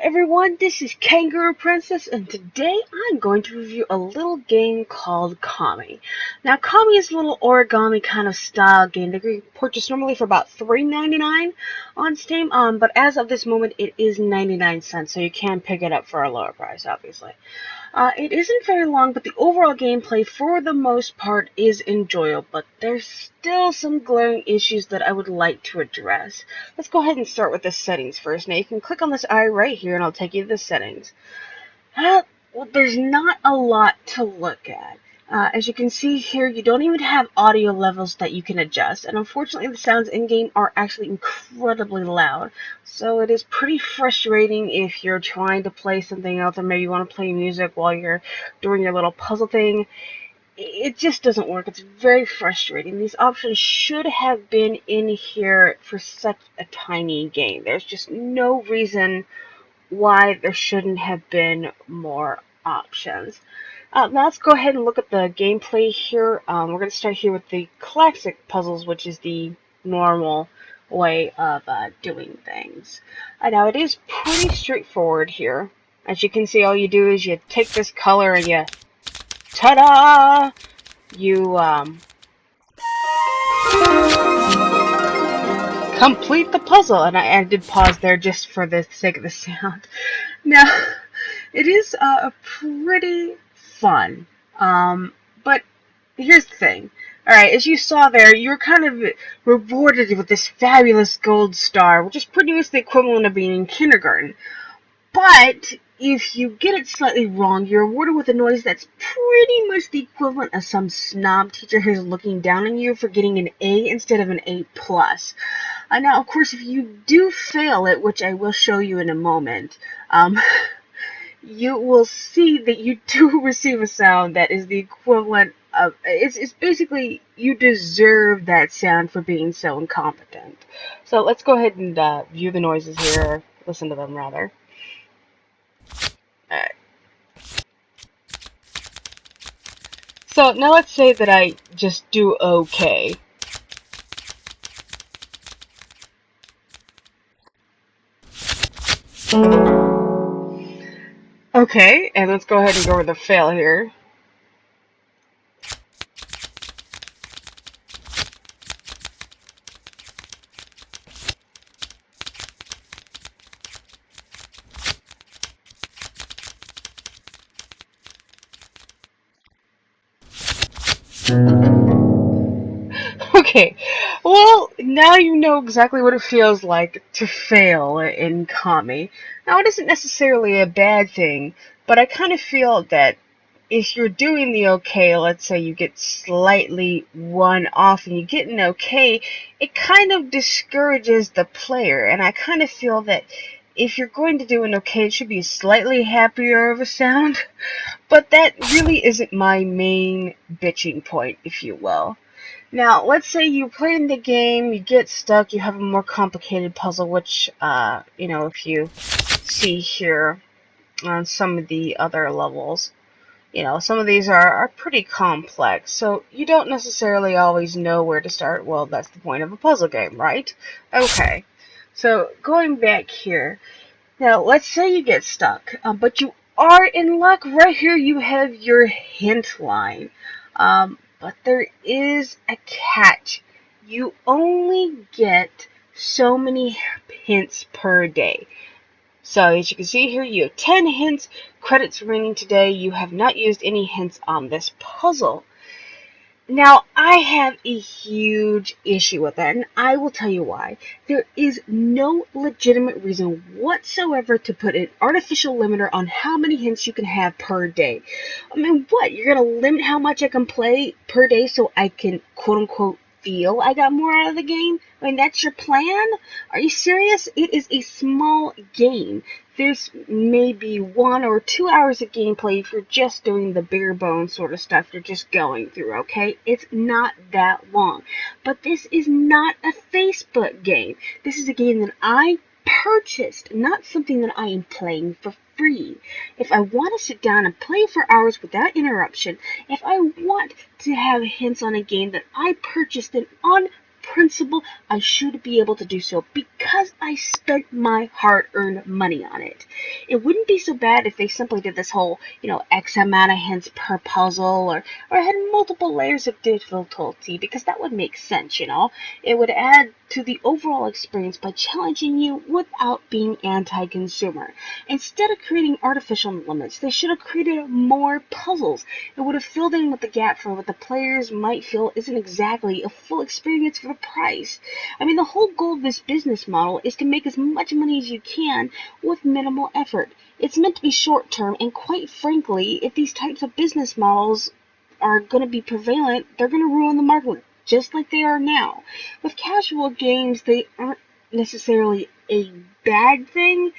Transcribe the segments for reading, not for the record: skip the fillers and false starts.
everyone, this is Kangaroo Princess, and today I'm going to review a little game called Kami. Now, Kami is a little origami kind of style game that you can purchase normally for about $3.99 on Steam, but as of this moment it is 99 cents, so you can pick it up for a lower price, obviously. It isn't very long, but the overall gameplay, for the most part, is enjoyable, but there's still some glaring issues that I would like to address. Let's go ahead and start with the settings first. Now, you can click on this eye right here, and I'll take you to the settings. Well, there's not a lot to look at. As you can see here, you don't even have audio levels that you can adjust, and unfortunately the sounds in-game are actually incredibly loud, so it is pretty frustrating if you're trying to play something else, or maybe you want to play music while you're doing your little puzzle thing. It just doesn't work. It's very frustrating. These options should have been in here for such a tiny game. There's just no reason why there shouldn't have been more options. Now let's go ahead and look at the gameplay here. We're going to start here with the classic puzzles, which is the normal way of doing things. Now it is pretty straightforward here. As you can see, all you do is you take this color and you, ta-da! You complete the puzzle. And I did pause there just for the sake of the sound. Now, it is pretty fun. But here's the thing. Alright, as you saw there, you're kind of rewarded with this fabulous gold star, which is pretty much the equivalent of being in kindergarten. But if you get it slightly wrong, you're rewarded with a noise that's pretty much the equivalent of some snob teacher who's looking down on you for getting an A instead of an A+. Now, of course, if you do fail it, which I will show you in a moment, you will see that you do receive a sound that is the equivalent of, it's basically, you deserve that sound for being so incompetent. So let's go ahead and view the noises here, or listen to them rather. Alright. So now let's say that I just do okay. Okay, and let's go ahead and go over the fail here. Okay, well, now you know exactly what it feels like to fail in Kami. Now, it isn't necessarily a bad thing, but I kind of feel that if you're doing the okay, let's say you get slightly one off and you get an okay, it kind of discourages the player, and I kind of feel that if you're going to do an okay, it should be slightly happier of a sound, but that really isn't my main bitching point, if you will. Now, let's say you're playing the game, you get stuck, you have a more complicated puzzle, which, if you see here on some of the other levels, some of these are pretty complex, so you don't necessarily always know where to start. Well, that's the point of a puzzle game, right? Okay, so going back here, now let's say you get stuck, but you are in luck. Right here you have your hint line. But there is a catch. You only get so many hints per day. So as you can see here, you have 10 hints, credits remaining today. You have not used any hints on this puzzle. Now, I have a huge issue with that, and I will tell you why. There is no legitimate reason whatsoever to put an artificial limiter on how many hints you can have per day. I mean, what? You're going to limit how much I can play per day so I can, quote-unquote, feel I got more out of the game? I mean, that's your plan? Are you serious? It is a small game. There's maybe 1 or 2 hours of gameplay if you're just doing the bare bones sort of stuff you're just going through, okay? It's not that long. But this is not a Facebook game. This is a game that I purchased, not something that I am playing for free. If I want to sit down and play for hours without interruption, if I want to have hints on a game that I purchased and on principle, I should be able to do so because I spent my hard-earned money on it. It wouldn't be so bad if they simply did this whole, X amount of hints per puzzle, or had multiple layers of difficulty, because that would make sense. It would add to the overall experience by challenging you without being anti-consumer. Instead of creating artificial limits, they should have created more puzzles. It would have filled in with the gap for what the players might feel isn't exactly a full experience for the price. I mean, the whole goal of this business model is to make as much money as you can with minimal effort. It's meant to be short-term, and quite frankly, if these types of business models are going to be prevalent, they're going to ruin the market just like they are now. With casual games, they aren't necessarily a bad thing,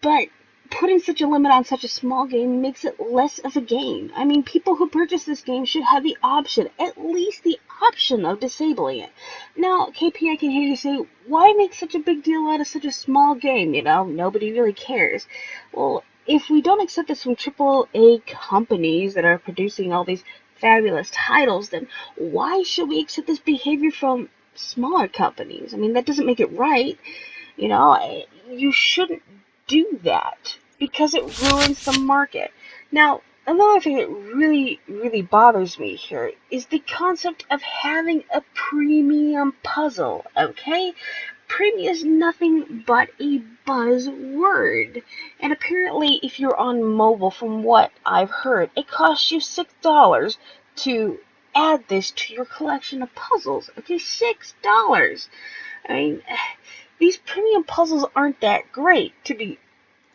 but putting such a limit on such a small game makes it less of a game. I mean, people who purchase this game should have the option, at least the option, of disabling it. Now, KP, I can hear you say, why make such a big deal out of such a small game? Nobody really cares. Well, if we don't accept this from AAA companies that are producing all these fabulous titles, then why should we accept this behavior from smaller companies? I mean, that doesn't make it right. You shouldn't do that because it ruins the market. Now, another thing that really, really bothers me here is the concept of having a premium puzzle, okay? Premium is nothing but a buzzword. And apparently, if you're on mobile, from what I've heard, it costs you $6 to add this to your collection of puzzles. Okay, $6. I mean, these premium puzzles aren't that great, to be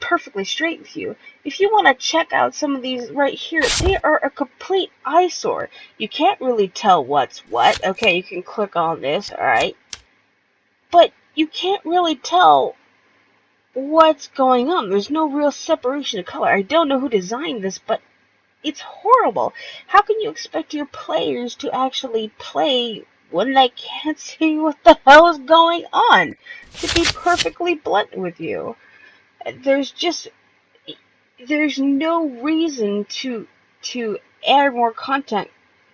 perfectly straight with you. If you want to check out some of these right here, they are a complete eyesore. You can't really tell what's what. Okay, you can click on this, alright? But you can't really tell what's going on. There's no real separation of color. I don't know who designed this, but it's horrible. How can you expect your players to actually play when they can't see what the hell is going on? To be perfectly blunt with you, there's no reason to add more content,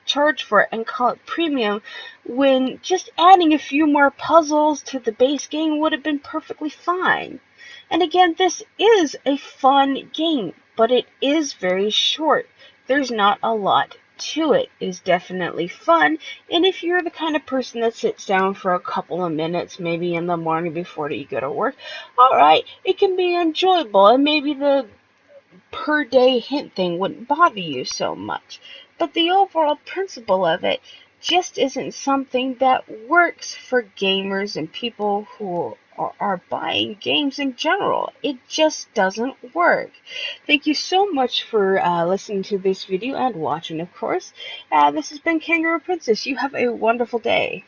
charge for it, and call it premium, when just adding a few more puzzles to the base game would have been perfectly fine. And again, this is a fun game, but it is very short. There's not a lot to it. It is definitely fun, and if you're the kind of person that sits down for a couple of minutes, maybe in the morning before you go to work, alright, it can be enjoyable, and maybe the per day hint thing wouldn't bother you so much. But the overall principle of it just isn't something that works for gamers and people who are buying games in general. It just doesn't work. Thank you so much for listening to this video and watching, of course. This has been Kangaroo Princess. You have a wonderful day.